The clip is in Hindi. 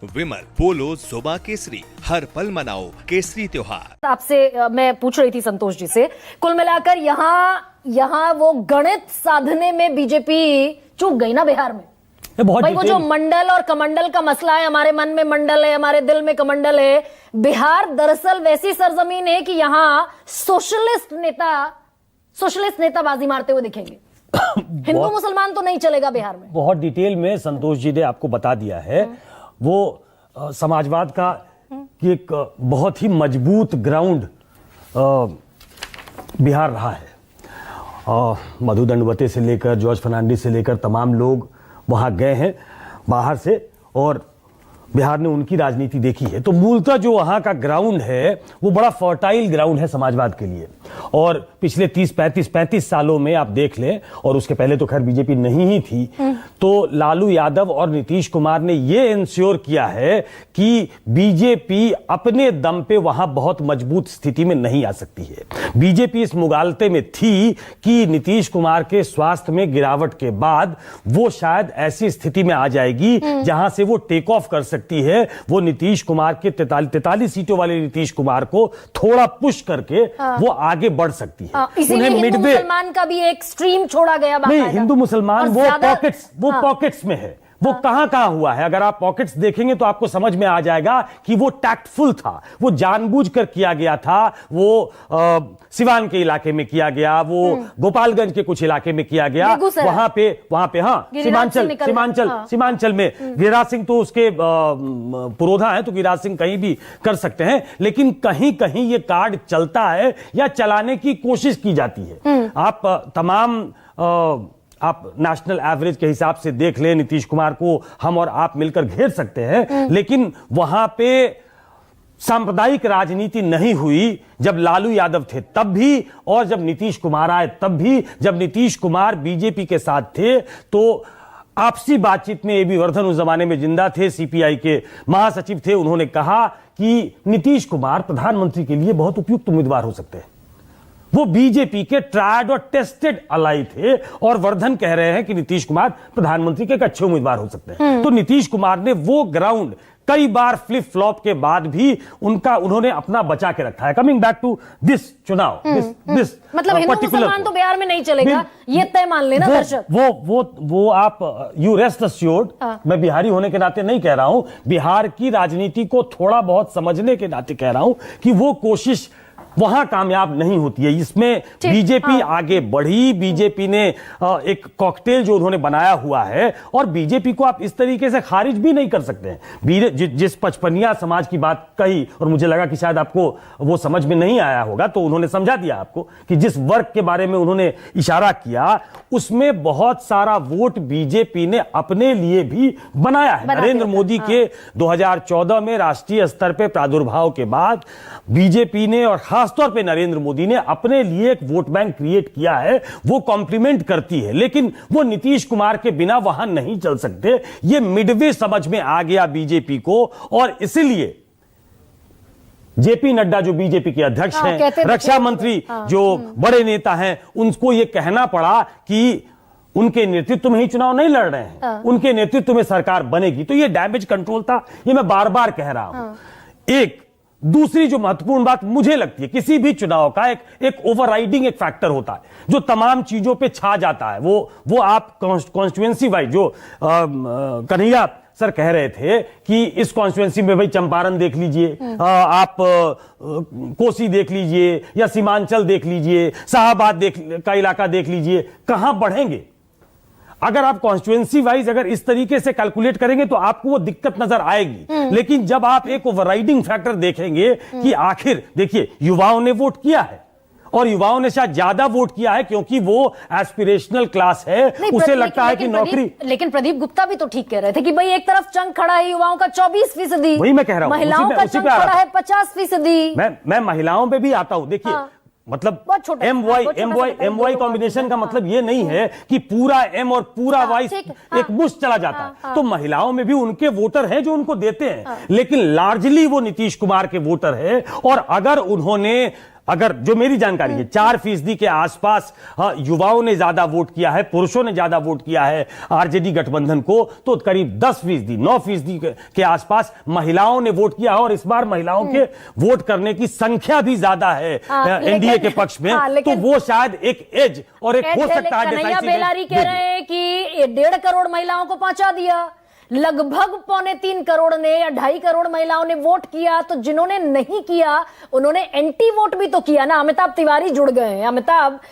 विमल पोलो जुबा केसरी, हर पल मनाओ केसरी त्योहार। आपसे मैं पूछ रही थी संतोष जी से, कुल मिलाकर यहाँ वो गणित साधने में बीजेपी चूक गई ना बिहार में। भाई वो जो मंडल और कमंडल का मसला है, हमारे मन में मंडल है, हमारे दिल में कमंडल है। बिहार दरअसल वैसी सरजमीन है कि यहाँ सोशलिस्ट नेता बाजी मारते हुए दिखेंगे। हिंदू मुसलमान तो नहीं चलेगा बिहार में। बहुत डिटेल में संतोष जी ने आपको बता दिया है। वो समाजवाद का एक बहुत ही मजबूत ग्राउंड बिहार रहा है। मधु दंडवते से लेकर जॉर्ज फर्नांडिस से लेकर तमाम लोग वहां गए हैं बाहर से, और बिहार ने उनकी राजनीति देखी है। तो मूलतः जो वहां का ग्राउंड है वो बड़ा फर्टाइल ग्राउंड है समाजवाद के लिए। और पिछले 30-35 सालों में आप देख लें, और उसके पहले तो खैर बीजेपी नहीं ही थी, तो लालू यादव और नीतीश कुमार ने ये इंश्योर किया है कि बीजेपी अपने दम पे वहां बहुत मजबूत स्थिति में नहीं आ सकती है। बीजेपी इस मुगालते में थी कि नीतीश कुमार के स्वास्थ्य में गिरावट के बाद वो शायद ऐसी स्थिति में आ जाएगी जहां से वो टेक ऑफ कर सकती है। वो नीतीश कुमार के 43 सीटों वाले नीतीश कुमार को थोड़ा पुश करके वो आगे बढ़ सकती है। इसीलिए हिंदू मुसलमान का भी एक स्ट्रीम छोड़ा गया। नहीं, हिंदू मुसलमान वो पॉकेट्स में है। वो कहां हुआ है, अगर आप पॉकेट्स देखेंगे तो आपको समझ में आ जाएगा कि वो टैक्टफुल था, वो जानबूझकर किया गया था। वो सिवान के इलाके में किया गया, वो गोपालगंज के कुछ इलाके में किया गया, वहां पे हाँ सीमांचल में गिरिराज सिंह तो उसके पुरोधा है, तो गिरिराज सिंह कहीं भी कर सकते हैं। लेकिन कहीं कहीं ये कार्ड चलता है या चलाने की कोशिश की जाती है। आप नेशनल एवरेज के हिसाब से देख लें, नीतीश कुमार को हम और आप मिलकर घेर सकते हैं, लेकिन वहां पे सांप्रदायिक राजनीति नहीं हुई। जब लालू यादव थे तब भी, और जब नीतीश कुमार आए तब भी। जब नीतीश कुमार बीजेपी के साथ थे तो आपसी बातचीत में एबी वर्धन उस जमाने में जिंदा थे, सीपीआई के महासचिव थे। उन्होंने कहा कि नीतीश कुमार प्रधानमंत्री के लिए बहुत उपयुक्त उम्मीदवार हो सकते हैं। वो बीजेपी के ट्रायड और टेस्टेड अलाई थे, और वर्धन कह रहे हैं कि नीतीश कुमार प्रधानमंत्री के एक अच्छे उम्मीदवार हो सकते हैं। तो नीतीश कुमार ने वो ग्राउंड कई बार फ्लिप फ्लॉप के बाद भी उन्होंने अपना बचा के रखा है। कमिंग बैक टू दिस चुनाव, दिस मतलब हिंदू मुसलमान तो बिहार में नहीं चलेगा, ये तय मान लेना दर्शक। वो आप यू रेस्ट अस्योर्ड, मैं बिहारी होने के नाते नहीं कह रहा हूं, बिहार की राजनीति को थोड़ा बहुत समझने के नाते कह रहा हूं कि वो कोशिश वहां कामयाब नहीं होती है। इसमें बीजेपी आगे बढ़ी। बीजेपी ने एक कॉकटेल जो उन्होंने बनाया हुआ है, और बीजेपी को आप इस तरीके से खारिज भी नहीं कर सकते हैं। जिस पचपनिया समाज की बात कही, और मुझे लगा कि शायद आपको वो समझ में नहीं आया होगा, तो उन्होंने समझा दिया आपको कि जिस वर्ग के बारे में उन्होंने इशारा किया, उसमें बहुत सारा वोट बीजेपी ने अपने लिए भी बनाया है। नरेंद्र मोदी के 2014 में राष्ट्रीय स्तर पर प्रादुर्भाव के बाद बीजेपी ने, और खासतौर पे नरेंद्र मोदी ने, अपने लिए एक वोट बैंक क्रिएट किया है। वो कॉम्प्लीमेंट करती है, लेकिन वो नीतीश कुमार के बिना वहां नहीं चल सकते। ये मिडवे समझ में आ गया बीजेपी को, और इसलिए जेपी नड्डा जो बीजेपी के अध्यक्ष हैं, रक्षा मंत्री जो बड़े नेता हैं, उनको यह कहना पड़ा कि उनके नेतृत्व में ही चुनाव नहीं लड़ रहे हैं, उनके नेतृत्व में सरकार बनेगी। तो ये डैमेज कंट्रोल था, ये मैं बार बार कह रहा हूं। एक दूसरी जो महत्वपूर्ण बात मुझे लगती है, किसी भी चुनाव का एक ओवरराइडिंग एक फैक्टर होता है जो तमाम चीजों पे छा जाता है। वो आप कॉन्स्टिट्यूएंसी वाइज, जो कन्हैया सर कह रहे थे कि इस कॉन्स्टिट्यूएंसी में भाई चंपारण देख लीजिए, आप कोसी देख लीजिए, या सीमांचल देख लीजिए, शाहबाद का इलाका देख लीजिए, कहां बढ़ेंगे। अगर आप कॉन्स्टिट्यूएंसी वाइज अगर इस तरीके से कैलकुलेट करेंगे तो आपको वो दिक्कत नजर आएगी। लेकिन जब आप एक ओवरराइडिंग फैक्टर देखेंगे कि आखिर देखिए युवाओं ने वोट किया है, और युवाओं ने शायद ज्यादा वोट किया है क्योंकि वो एस्पिरेशनल क्लास है, उसे लगता है कि नौकरी। लेकिन प्रदीप गुप्ता भी तो ठीक कह रहे थे कि भाई एक तरफ चंग खड़ा है युवाओं का 24%, वही मैं कह रहा हूं, महिलाओं का चंग खड़ा है 50%। मैं महिलाओं पे भी आता हूं। देखिए मतलब एम-वाई कॉम्बिनेशन का मतलब ये नहीं है कि पूरा एम और पूरा वाई एक मुश्त चला जाता है। तो महिलाओं में भी उनके वोटर हैं जो उनको देते हैं, लेकिन लार्जली वो नीतीश कुमार के वोटर है। और अगर उन्होंने अगर जो मेरी जानकारी है 4% के आसपास युवाओं ने ज्यादा वोट किया है, पुरुषों ने ज्यादा वोट किया है आरजेडी गठबंधन को, तो करीब 10%, 9% के आसपास महिलाओं ने वोट किया है। और इस बार महिलाओं के वोट करने की संख्या भी ज्यादा है एनडीए के पक्ष में, तो वो शायद एक एज और एक हो सकता है कन्हैया बेलारी कह रहे हैं कि 1.5 करोड़ महिलाओं को पहुंचा दिया, लगभग 3.25 करोड़ ने या 2.5 करोड़ महिलाओं ने वोट किया। तो जिन्होंने नहीं किया उन्होंने एंटी वोट भी तो किया ना। अमिताभ तिवारी जुड़ गए हैं। अमिताभ